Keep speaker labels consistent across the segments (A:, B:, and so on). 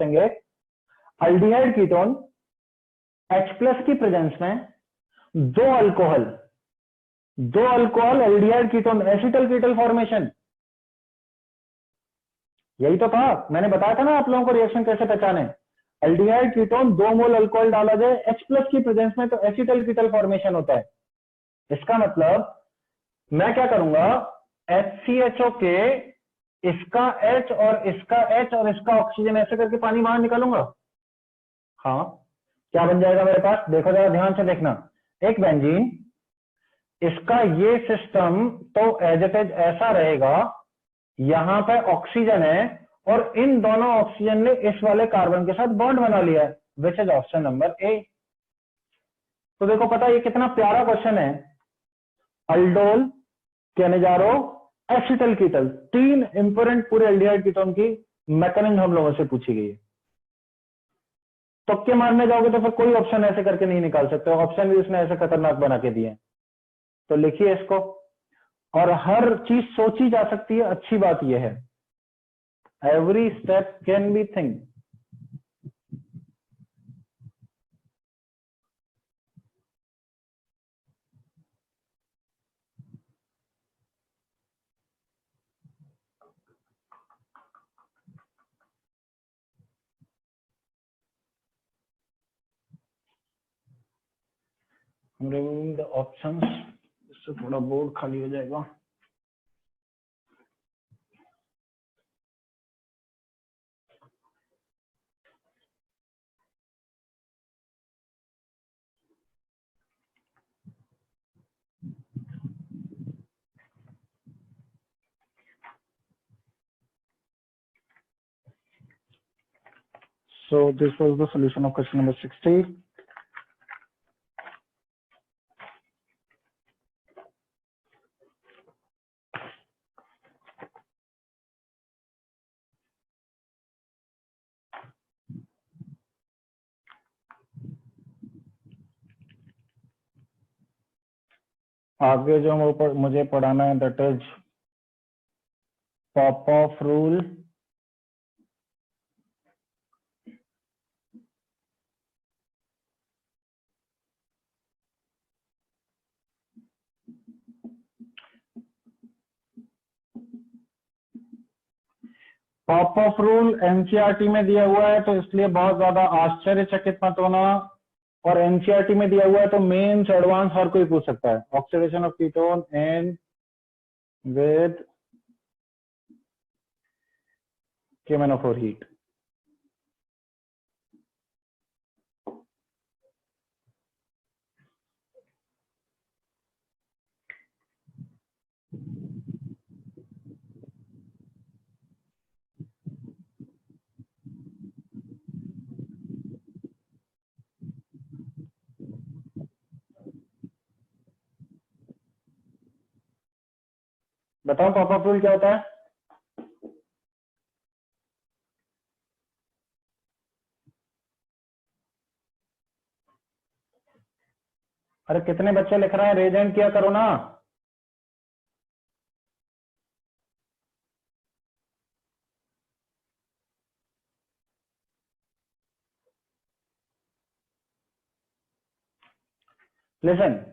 A: पूछेंगे aldehyde ketone H plus की presence में दो alcohol aldehyde ketone acetal कीटल formation. यही तो था, मैंने बताया था ना आप लोगों को रिएक्शन कैसे पहचाने। एल्डिहाइड कीटोन 2 मोल अल्कोहल डाला जाए H प्लस की प्रेजेंस में तो एसिटल कीटल फॉर्मेशन होता है। इसका मतलब मैं क्या करूंगा, HCHO के इसका H और इसका H और इसका ऑक्सीजन ऐसे करके पानी बाहर निकालूंगा। हाँ, क्या बन जाएगा मेरे पास, देखो जरा ध्यान से देखना। एक बेंजीन, इसका ये सिस्टम तो एज इट इज ऐसा रहेगा, यहां पे ऑक्सीजन है और इन दोनों ऑक्सीजन ने इस वाले कार्बन के साथ बॉन्ड बना लिया है, which is option number A. तो देखो पता ये कितना प्यारा क्वेश्चन है। अल्डोल, केनेजारो, एसिटल कीटल, 3 इंपोर्टेंट पूरे एल्डिहाइड कीटोन की मैकेनिज्म हम लोगों से पूछी गई है। तुक्के मारने जाओगे तो फिर कोई ऑप्शन ऐसे करके नहीं निकाल सकते, ऑप्शन भी उसने ऐसे खतरनाक बना के दिए। तो लिखिए इसको, और हर चीज सोची जा सकती है, अच्छी बात यह है every step can be think. Removing the options, इससे थोड़ा बोर्ड खाली हो जाएगा। So this was the solution of question number 60. आगे जो मुझे पढ़ाना है that is Popoff rule, Popoff rule NCERT में दिया हुआ है तो इसलिए बहुत ज्यादा आश्चर्यचकित मत होना, और एनसीईआरटी में दिया हुआ है तो मेंस एडवांस हर कोई पूछ सकता है। Oxidation of ketone and with KMnO4 heat. बताओ पॉपऑफ रूल क्या होता है? अरे कितने बच्चे लिख रहे हैं, रेज हैंड किया करो ना। लिसन,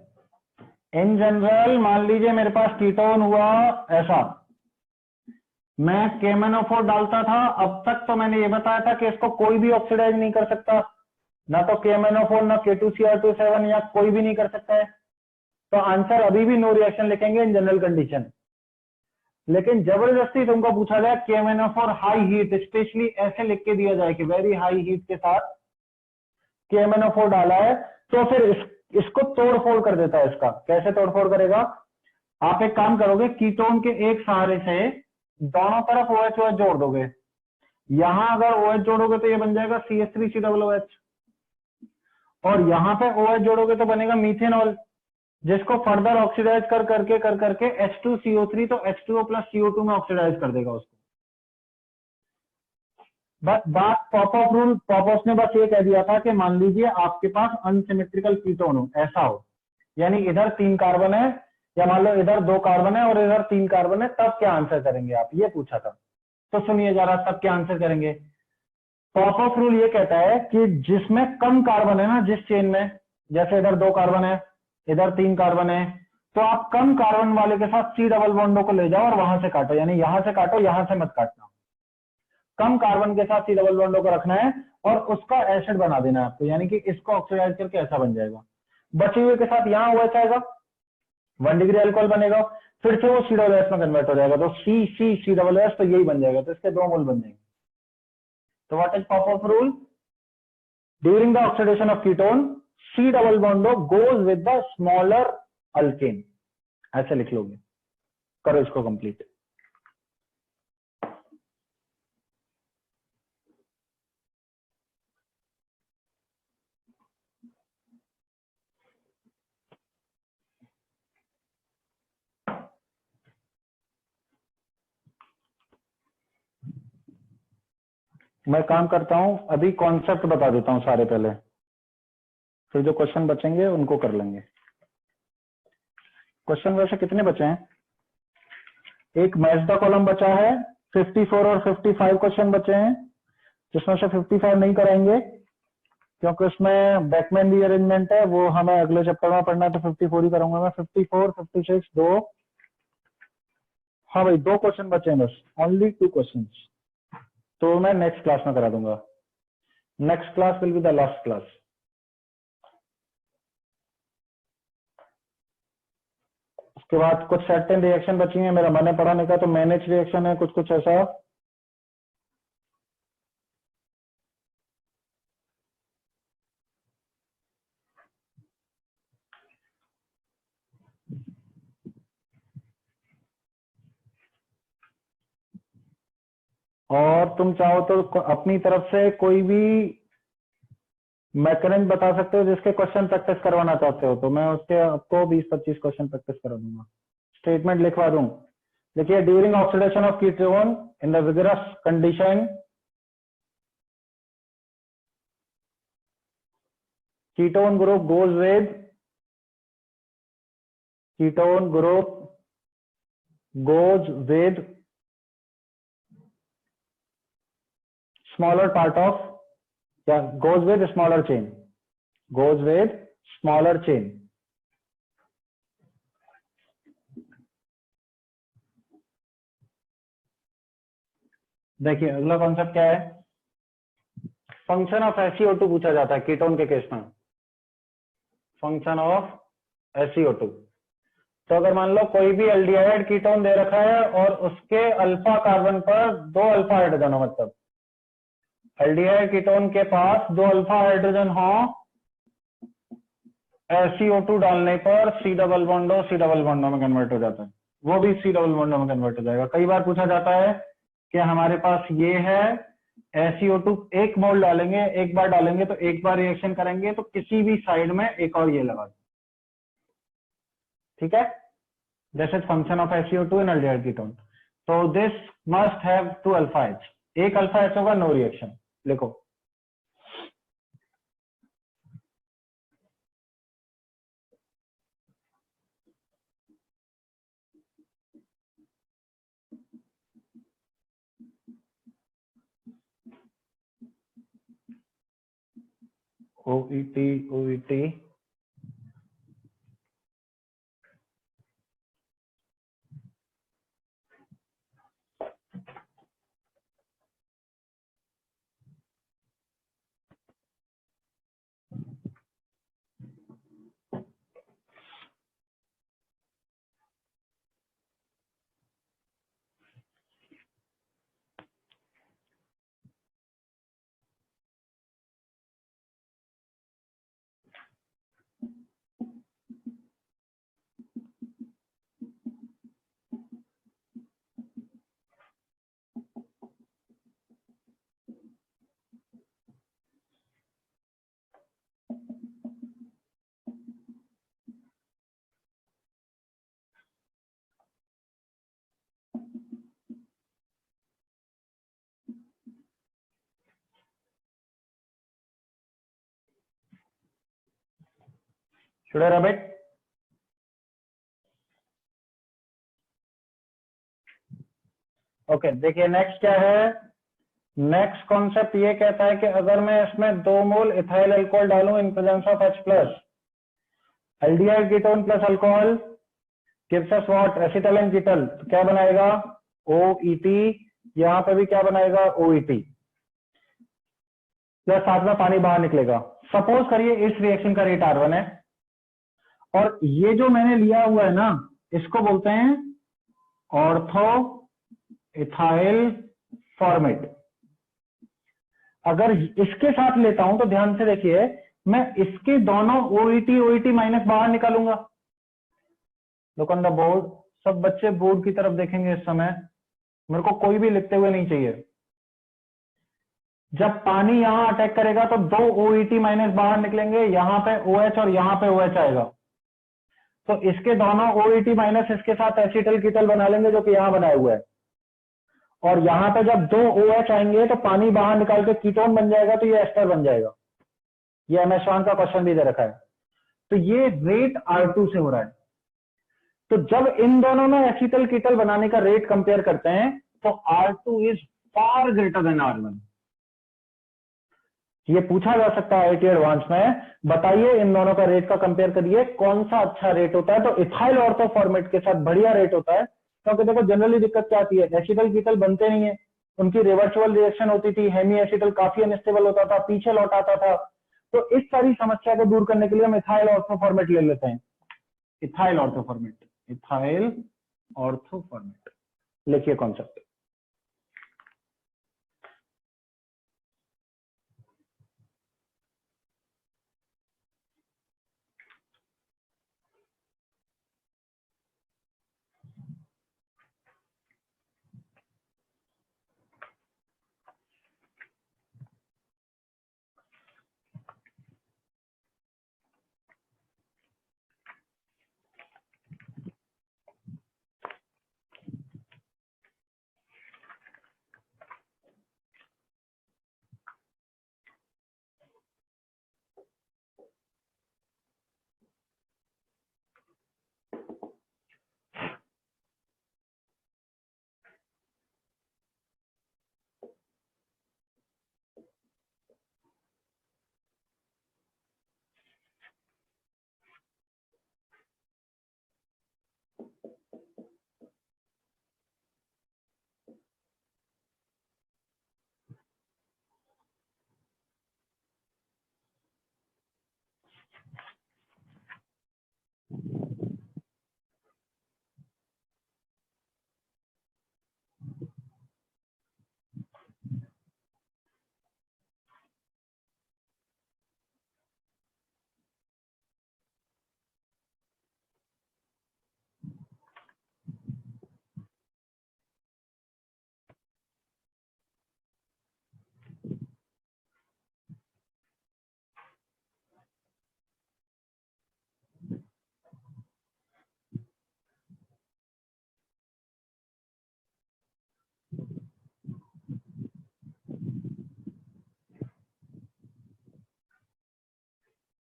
A: इन जनरल मान लीजिए मेरे पास कीटोन हुआ ऐसा, मैं KMnO4 डालता था, अब तक तो मैंने ये बताया था कि इसको कोई भी ऑक्सीडाइज नहीं कर सकता, ना तो KMnO4 ना K2Cr27 या कोई भी नहीं कर सकता है। तो आंसर अभी भी नो रिएक्शन लिखेंगे इन जनरल कंडीशन। लेकिन जबरदस्ती तुमको पूछा जाए KMnO4 हाई हीट, स्पेशली ऐसे लिख के दिया जाए कि वेरी हाई हीट के साथ KMnO4 डाला है, तो फिर इसको तोड़फोड़ कर देता है। इसका कैसे तोड़फोड़ करेगा? आप एक काम करोगे, कीटोन के एक सहारे से दोनों तरफ OH जोड़ दोगे। यहां अगर OH जोड़ोगे तो ये बन जाएगा CH3COOH, और यहां पे OH जोड़ोगे तो बनेगा मीथेनॉल, जिसको फर्दर ऑक्सीडाइज कर करके H2CO3 तो H2O + CO2 में ऑक्सीडाइज कर देगा उसको। बस बात पॉपऑफ रूल, पॉपऑफ ने बस ये कह दिया था कि मान लीजिए आपके पास अनसिमेट्रिकल कीटोन हो, ऐसा हो, यानी इधर 3 कार्बन है, या मान लो इधर 2 कार्बन है और इधर 3 कार्बन है, तब क्या आंसर करेंगे आप, ये पूछा था। तो सुनिए जरा, तब क्या आंसर करेंगे। पॉप ऑफ रूल ये कहता है कि जिसमें कम कार्बन है ना, जिस चेन में, जैसे इधर 2 कार्बन है, इधर 3 कार्बन है, तो आप कम कार्बन वाले के साथ सी डबल बॉन्डो को ले जाओ और वहां से काटो, यानी यहां से काटो, यहां से मत काटना। कम कार्बन के साथ सी डबल बॉन्डो को रखना है और उसका एसिड बना देना है आपको, यानी कि इसको ऑक्सीडाइज करके ऐसा बन जाएगा। बचे हुए के साथ यहां हुआ जाएगा, 1 डिग्री अल्कोहल बनेगा, फिर से वो सी डबल एस में कन्वर्ट हो जाएगा, तो सी सी सी डबल एस, तो यही बन जाएगा, तो इसके 2 मोल बन जाएंगे। तो what is Popoff rule? During the oxidation of ketone, C double bond goes with the smaller alkane, ऐसे लिख लोगे। करो इसको कंप्लीट। मैं काम करता हूं, अभी कॉन्सेप्ट बता देता हूं सारे पहले, फिर जो क्वेश्चन बचेंगे उनको कर लेंगे। क्वेश्चन वैसे कितने बचे हैं? एक मैच द कॉलम बचा है, 54 और 55 क्वेश्चन बचे हैं, जिसमें से 55 नहीं कराएंगे क्योंकि उसमें बैकमैन री अरेंजमेंट है, वो हमें अगले चैप्टर में पढ़ना है, तो 54 ही करूंगा मैं। 54, 56 दो, हाँ भाई 2 क्वेश्चन बचे हैं बस, ओनली 2 क्वेश्चन, तो मैं नेक्स्ट क्लास में करा दूंगा। Next class will be the last class. उसके बाद कुछ सर्टेन रिएक्शन बची है, मेरा मन है पढ़ाने का, तो मैनेज रिएक्शन है कुछ कुछ ऐसा। और तुम चाहो तो अपनी तरफ से कोई भी मैकेनिज्म बता सकते हो जिसके क्वेश्चन प्रैक्टिस करवाना चाहते हो, तो मैं उसके आपको 20-25 क्वेश्चन प्रैक्टिस करा दूंगा, स्टेटमेंट लिखवा दूं। देखिए, during oxidation of ketone in the vigorous condition, ketone group goes with, ketone group goes with smaller part of, yeah, goes with smaller chain, goes with smaller chain। देखिए अगला concept क्या है, function of SiO2 पूछा जाता है ketone के case में, function of SiO2। तो अगर मान लो कोई भी एल्डिहाइड कीटोन दे रखा है और उसके अल्फा कार्बन पर 2 अल्फा हाइड्रोजन हो, मतलब एल्डिहाइड कीटोन के पास 2 अल्फा हाइड्रोजन हो, SiO2 डालने पर सी डबल बॉन्डो में कन्वर्ट हो जाता है, वो भी सी डबल बॉन्डो में कन्वर्ट हो जाएगा। कई बार पूछा जाता है कि हमारे पास ये है, SiO2 1 मोल डालेंगे, एक बार डालेंगे तो एक बार रिएक्शन करेंगे, तो किसी भी साइड में एक और ये लगा दो, ठीक है, this is function of SiO2 in aldehyde ketone. तो this must have 2 alpha H, एक अल्फा H होगा, नो रिएक्शन, लिखो। OET should I rub it? Okay, देखिए नेक्स्ट क्या है, नेक्स्ट कॉन्सेप्ट ये कहता है कि अगर मैं इसमें 2 मोल इथाइल अल्कोहल डालूं in presence of H plus, aldehyde ketone plus alcohol gives us what, acetal and ketal, तो क्या बनाएगा OET, यहां पे भी क्या बनाएगा OET, प्लस साथ में पानी बाहर निकलेगा। सपोज करिए इस रिएक्शन का रेट R1 है और ये जो मैंने लिया हुआ है ना, इसको बोलते हैं ऑर्थो इथाइल फॉर्मेट। अगर इसके साथ लेता हूं तो ध्यान से देखिए, मैं इसके दोनों OET माइनस बाहर निकालूंगा। लुक ऑन द बोर्ड, सब बच्चे बोर्ड की तरफ देखेंगे इस समय, मेरे को कोई भी लिखते हुए नहीं चाहिए। जब पानी यहां अटैक करेगा तो 2 OET माइनस बाहर निकलेंगे, यहां पे OH और यहां पे OH आएगा, तो इसके दोनों OET माइनस इसके साथ एसिटल कीटल बना लेंगे जो कि यहां बनाए हुए है, और यहां पे जब 2 OH आएंगे तो पानी बाहर निकाल के कीटोन बन जाएगा, तो ये एस्टर बन जाएगा। ये MS1 का क्वेश्चन भी दे रखा है। तो ये रेट R2 से हो रहा है। तो जब इन दोनों में एसिटल कीटल बनाने का रेट कंपेयर करते हैं तो R2 is far greater than R1। ये पूछा जा सकता है IIT एडवांस में, बताइए इन दोनों का रेट का कंपेयर करिए कौन सा अच्छा रेट होता है। तो इथाइल ऑर्थो फॉर्मेट के साथ बढ़िया रेट होता है, क्योंकि देखो जनरली दिक्कत क्या आती है, एसिटल कीटल बनते नहीं है, उनकी रिवर्सिबल रिएक्शन होती थी, हेमी एसिटल काफी अनस्टेबल होता था, पीछे लौट आता था। तो इस सारी समस्या को दूर करने के लिए हम इथाइल ऑर्थो फॉर्मेट ले लेते हैं। Ethyl ortho format, ethyl ortho format लिखिए कॉन्सेप्ट।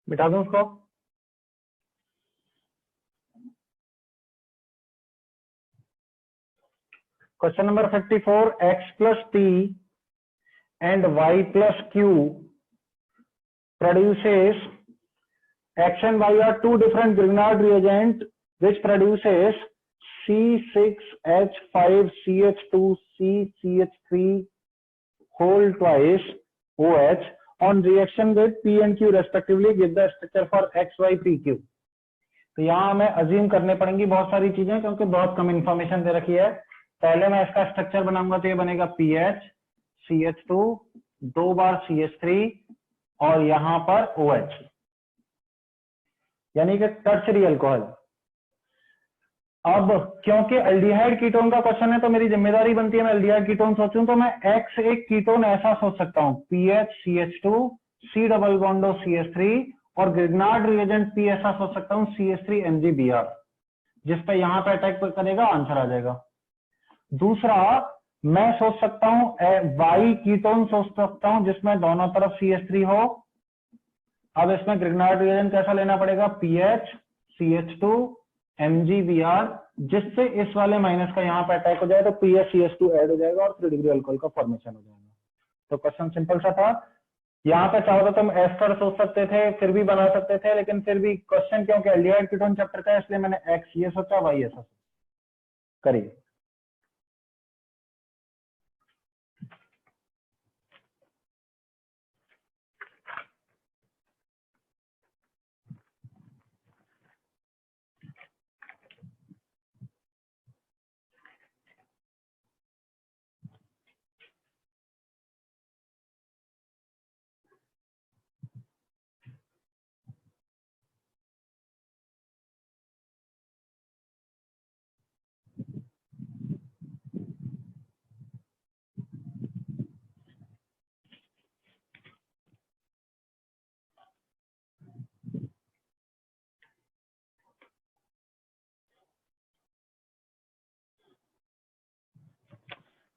A: मिटा दूं उसको। Question number 54, x plus t and y plus q produces x and y are two different Grignard reagent which produces C6H5CH2CCH3 whole twice OH on reaction with P and Q respectively, give the structure for X, Y, P, Q। तो यहां हमें assume करने पड़ेंगी बहुत सारी चीजें, क्योंकि बहुत कम इंफॉर्मेशन दे रखी है। पहले मैं इसका स्ट्रक्चर बनाऊंगा तो ये बनेगा PH, CH2, 2 बार CH3 और यहां पर OH, यानी कि टर्शरी अल्कोहल। अब क्योंकि एल्डिहाइड कीटोन का क्वेश्चन है तो मेरी जिम्मेदारी बनती है मैं एल्डिहाइड कीटोन सोचूं, तो मैं X एक कीटोन ऐसा सोच सकता हूं PH, CH2, C double बॉन्डो CH3, और ग्रिग्नार्ड रिएजेंट P ऐसा सोच सकता हूं CH3 MgBr, जिस पे यहां पे अटैक करेगा आंसर आ जाएगा। दूसरा मैं सोच सकता हूं Y कीटोन सोच सकता हूं जिसमें दोनों तरफ CH3 हो। अब इसमें ग्रिग्नार्ड रिएजेंट कैसा लेना पड़ेगा PH, CH2, MgBr, जिससे इस वाले माइनस का यहां पे अटैक हो जाए तो PH CH2 ऐड हो जाएगा और 3 डिग्री अल्कोहल का फॉर्मेशन हो जाएगा। तो क्वेश्चन सिंपल सा था। यहाँ पे चाहो तो तुम एस्टर सोच सकते थे, फिर भी बना सकते थे, लेकिन फिर भी क्वेश्चन क्योंकि एल्डिहाइड कीटोन चैप्टर का है, इसलिए मैंने एक्स ये सोचा, वाई ऐसा सोचा। करिए।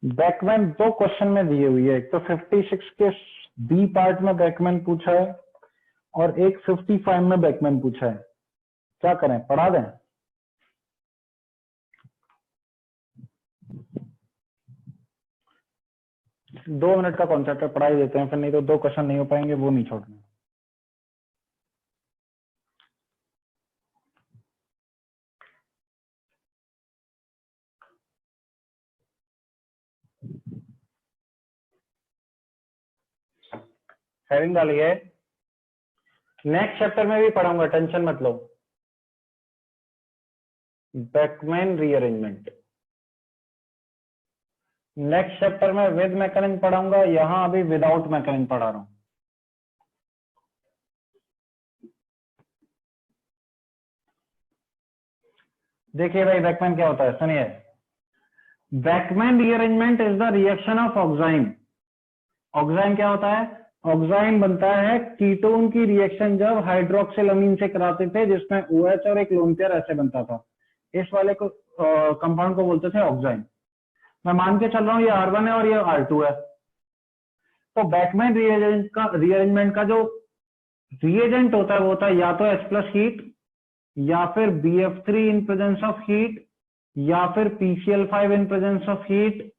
A: बैकमैन दो क्वेश्चन में दिए हुई है, एक तो 56 के बी पार्ट में बैकमैन पूछा है और एक 55 में बैकमैन पूछा है। क्या करें, पढ़ा दें? 2 मिनट का कॉन्सेप्ट है, पढ़ा ही देते हैं, फिर नहीं तो 2 क्वेश्चन नहीं हो पाएंगे, वो नहीं छोड़ने। हेडिंग डालिए। नेक्स्ट चैप्टर में भी पढ़ाऊंगा, टेंशन मत लो। बैकमैन रीअरेंजमेंट नेक्स्ट चैप्टर में विद मैकेनिज्म पढ़ाऊंगा, यहां अभी विदाउट मैकेनिज्म पढ़ा रहा हूं। देखिए भाई, बैकमैन क्या होता है, सुनिए। Beckmann rearrangement is the reaction of oxime. Oxime क्या होता है? ऑक्साइम बनता है कीटोन की रिएक्शन जब हाइड्रोक्सिल अमीन से कराते थे, जिसमें OH और एक लोन पेयर ऐसे बनता था। इस वाले को कंपाउंड को बोलते थे ऑक्साइम। मैं मान के चल रहा हूं ये R1 है और ये R2 है। तो बैकमैन रीअरेंजमेंट का जो रिएजेंट होता है वो होता है या तो H+ हीट, या फिर BF3 in presence of heat, या फिर PCl5 in presence of heat.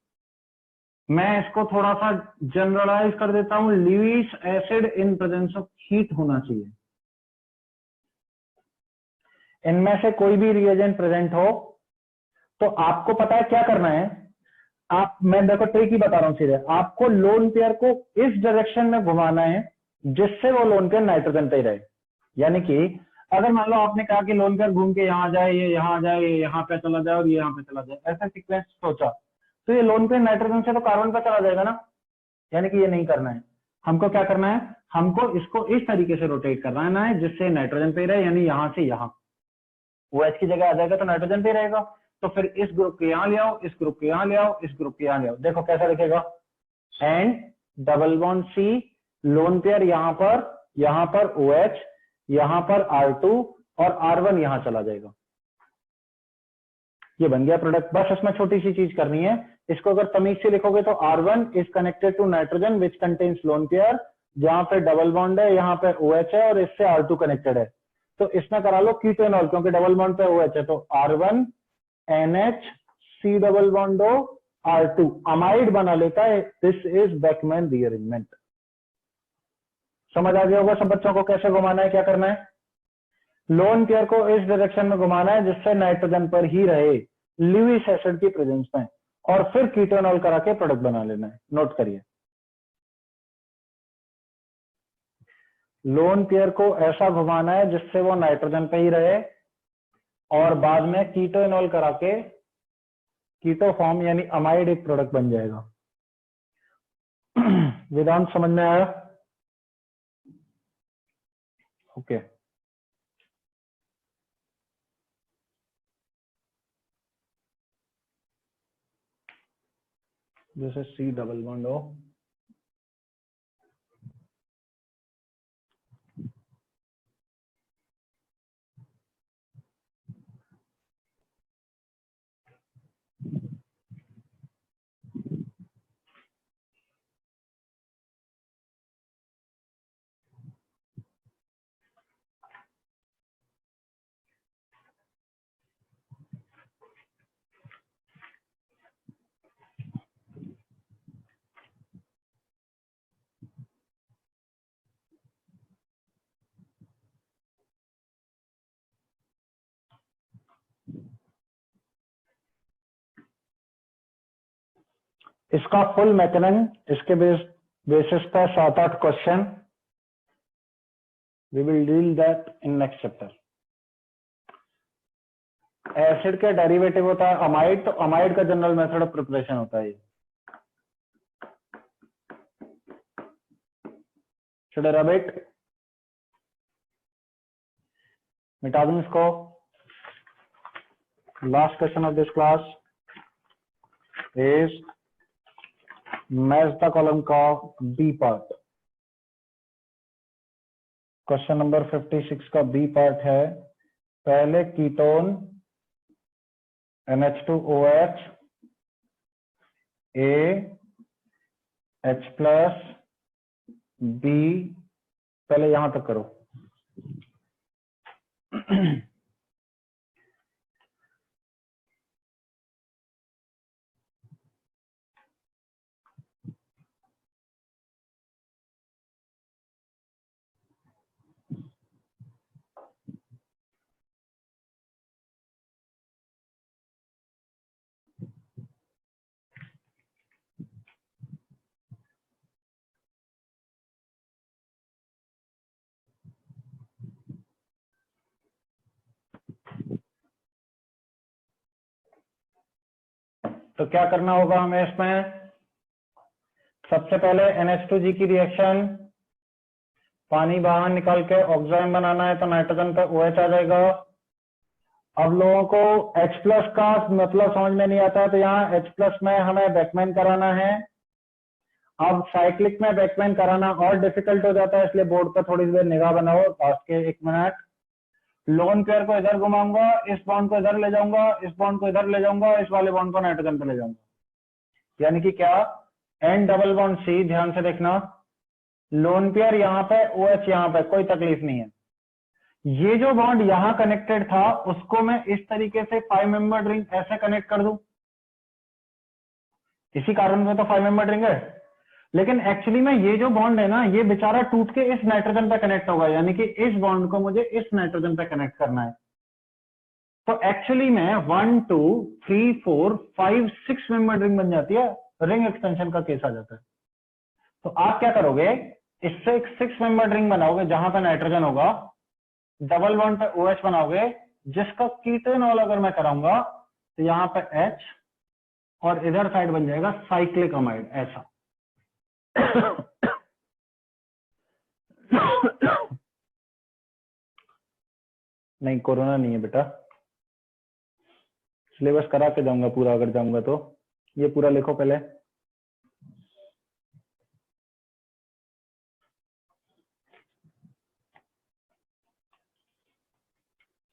A: मैं इसको थोड़ा सा जनरलाइज कर देता हूं, Lewis acid in presence of heat होना चाहिए। इनमें से कोई भी रिएजेंट प्रेजेंट हो तो आपको पता है क्या करना है। मैं देखो ट्रिक ही बता रहा हूं सीधे, आपको लोन पेयर को इस डायरेक्शन में घुमाना है जिससे वो लोन पेयर नाइट्रोजन पे ही रहे। यानी कि अगर मान लो आपने कहा कि लोन पेयर घूम के यहां जाए, ये यहां जाए, ये यहां पे चला जाए और ये यहां पे चला जाए, ऐसा सीक्वेंस सोचा, तो ये लोन पेयर नाइट्रोजन से तो कार्बन पे चला जाएगा ना। यानी कि ये नहीं करना है। हमको क्या करना है, हमको इसको इस तरीके से रोटेट करना है जिससे नाइट्रोजन पे रहे, यानी यहां से यहां OH की जगह आ जाएगा तो नाइट्रोजन पे रहेगा। तो फिर इस ग्रुप के यहां ले आओ, इस ग्रुप के यहां ले आओ, इस ग्रुप के यहां ले आओ, देखो कैसा दिखेगा। And double bond C, lone pair यहां पर OH, यहां पर R2 और R1 यहां चला जाएगा। ये बन गया प्रोडक्ट। बस इसमें छोटी सी चीज करनी है, इसको अगर तमीज से लिखोगे तो R1 is connected to nitrogen which contains lone pair, जहां पे डबल बॉन्ड है, यहाँ पे OH है और इससे R2 कनेक्टेड है। तो इसमें करा लो कीटोनॉल, क्योंकि डबल बॉन्ड पे OH है, तो R1 NH C double bond O R2 amide बना लेता है। This is Beckmann rearrangement. समझ आ गया होगा सब बच्चों को कैसे घुमाना है, क्या करना है। लोन पेयर को इस डायरेक्शन में घुमाना है जिससे नाइट्रोजन पर ही रहे ल्यूइस एसिड की प्रेजेंस में, और फिर कीटोनॉल करा के प्रोडक्ट बना लेना है। नोट करिए, लोन पेयर को ऐसा घुमाना है जिससे वो नाइट्रोजन पे ही रहे, और बाद में कीटोनॉल करा के कीटो फॉर्म यानी अमाइड एक प्रोडक्ट बन जाएगा। वेदांत समझ में आया? Okay. This is C double bond O। इसका फुल मैकेनिज्म इसके बेसिस पर 7-8 question, we will deal that in next chapter. Acid का डेरिवेटिव होता है अमाइड, तो अमाइड का जनरल मेथड ऑफ प्रिपरेशन होता है। Should I rub it? मिटा दूं इसको। Last question of this class is match the column का बी पार्ट। क्वेश्चन नंबर 56 का बी पार्ट है, पहले ketone NH2OH A H plus B, पहले यहां तक करो। तो क्या करना होगा हमें इसमें? सबसे पहले NH2G की रिएक्शन, पानी बाहर निकाल के ऑक्सीजन बनाना है, तो नाइट्रोजन पे OH आ जाएगा। अब लोगों को H प्लस का मतलब समझ में नहीं आता है, तो यहाँ H प्लस में हमें बैकमैन कराना है। अब साइक्लिक में बैकमैन कराना और डिफिकल्ट हो जाता है, इसलिए बोर्ड पर थोड़ी देर निगाह बनाओ, लास्ट के 1 मिनट। लोन पेयर को इधर घुमाऊंगा, इस बॉन्ड को इधर ले जाऊंगा, इस बॉन्ड को इधर ले जाऊंगा, इस वाले बॉन्ड को नाइट्रोजन पे ले जाऊंगा। यानी कि क्या? N डबल बॉन्ड C, ध्यान से देखना, लोन पेयर यहां पे, OH यहां पे, कोई तकलीफ नहीं है। ये जो बॉन्ड यहां कनेक्टेड था उसको मैं इस तरीके से 5 मेंबर रिंग ऐसे कनेक्ट कर दूं, इसी कारण से तो 5 मेंबर रिंग है। लेकिन एक्चुअली में ये जो बॉन्ड है ना, ये बेचारा टूट के इस नाइट्रोजन पे कनेक्ट होगा, यानी कि इस बॉन्ड को मुझे इस नाइट्रोजन पे कनेक्ट करना है। तो एक्चुअली में 1 2 3 4 5 6 मेंबर रिंग बन जाती है, रिंग एक्सटेंशन का केस आ जाता है। तो आप क्या करोगे, इससे एक 6 मेंबर रिंग बनाओगे जहां पे नाइट्रोजन होगा, डबल बॉन्ड पे OH बनाओगे, जिसका कीटोनॉल अगर मैं कराऊंगा तो यहां पे H और इधर साइड बन जाएगा साइक्लिक अमाइड, ऐसा। नहीं, कोरोना नहीं है बेटा, सिलेबस करा के जाऊंगा पूरा, अगर जाऊंगा तो। ये पूरा लिखो पहले।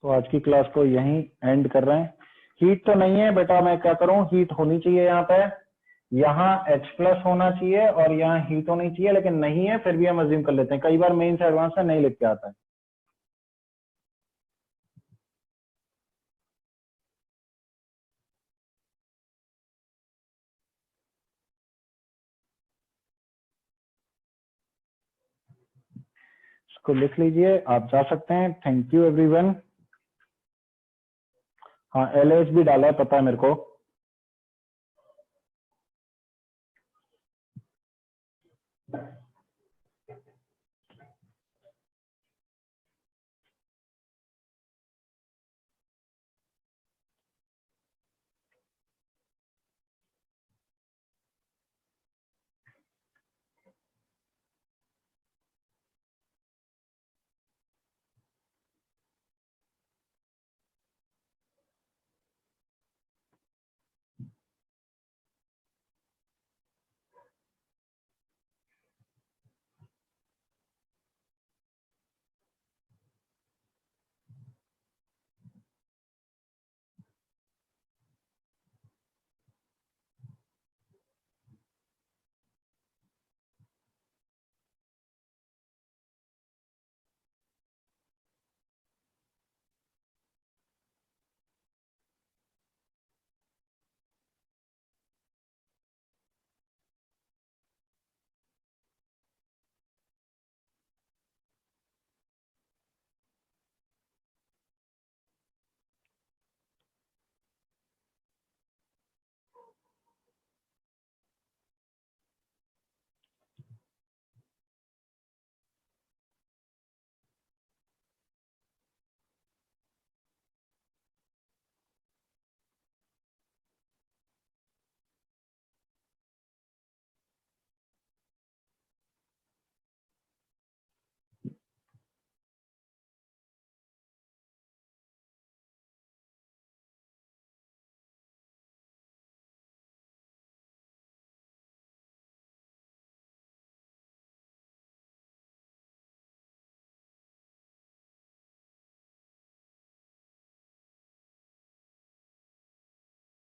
A: तो आज की क्लास को यहीं एंड कर रहे हैं। हीट तो नहीं है बेटा, मैं क्या करूं, हीट होनी चाहिए यहाँ पे, यहाँ H प्लस होना चाहिए और यहाँ हीट होनी चाहिए, लेकिन नहीं है, फिर भी हम अज्यूम कर लेते हैं। कई बार मेन से एडवांस में नहीं लिख के आता है। इसको लिख लीजिए, आप जा सकते हैं। Thank you everyone. हाँ, LH भी डाला है, पता है मेरे को।